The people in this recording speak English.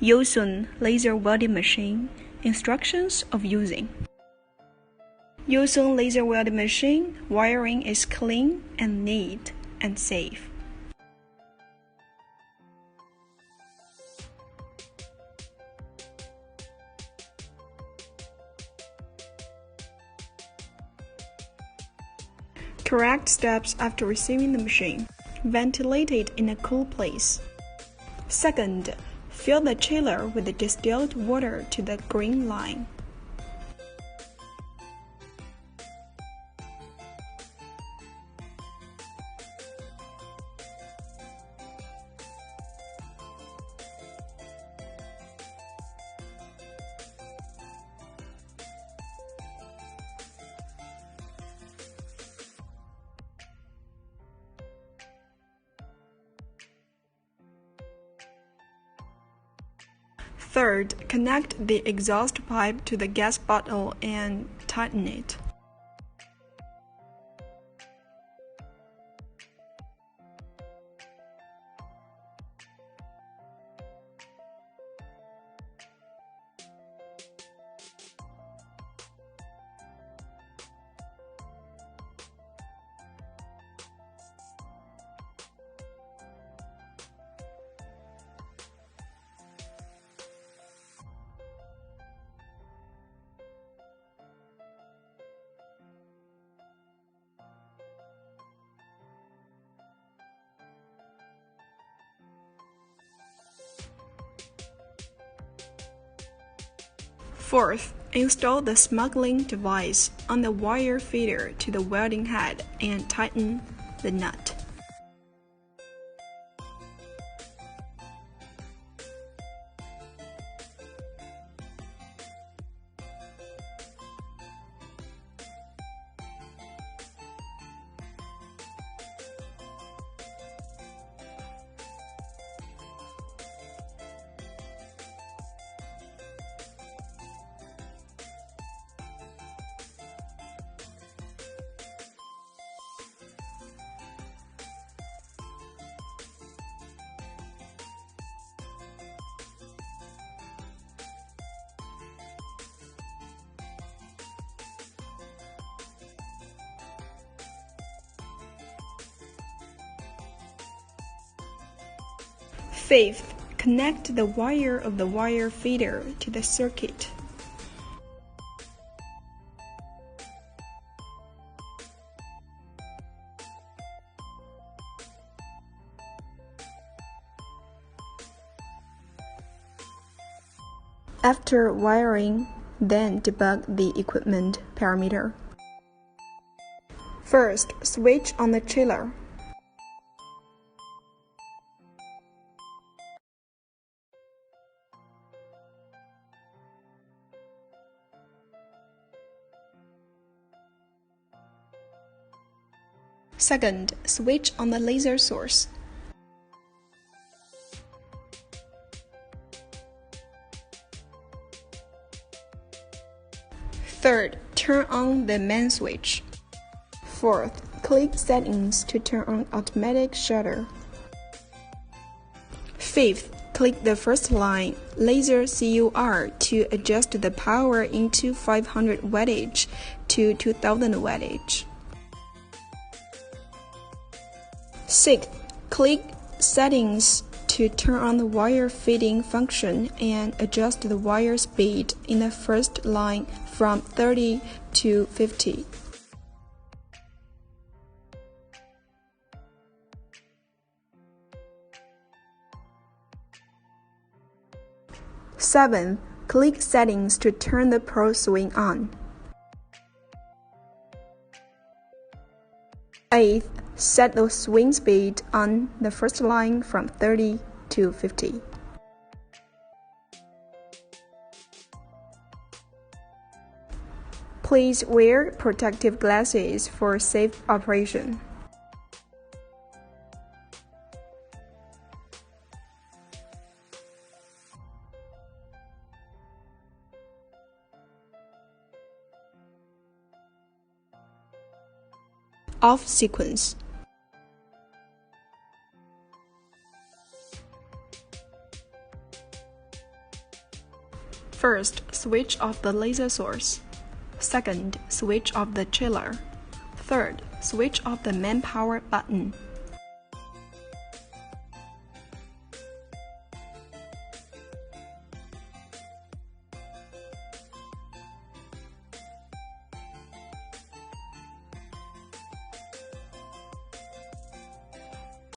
Using laser welding machine. Instructions of using. Using laser welding machine, wiring is clean and neat and safe. Correct steps after receiving the machine. Ventilate it in a cool place. Second, fill the chiller with the distilled water to the green line. Third, connect the exhaust pipe to the gas bottle and tighten it. Fourth, install the smuggling device on the wire feeder to the welding head and tighten the nut. Fifth, connect the wire of the wire feeder to the circuit. After wiring, then debug the equipment parameter. First, switch on the chiller. Second, switch on the laser source. Third, turn on the main switch. Fourth, click Settings to turn on automatic shutter. Fifth, click the first line, Laser CUR, to adjust the power into 500 wattage to 2000 wattage. Sixth, click Settings to turn on the wire feeding function and adjust the wire speed in the first line from 30 to 50. Seventh, click Settings to turn the Pro Swing on. Eighth, set the swing speed on the first line from 30 to 50. Please wear protective glasses for safe operation. Off sequence. First, switch off the laser source. Second, switch off the chiller. Third, switch off the manpower button.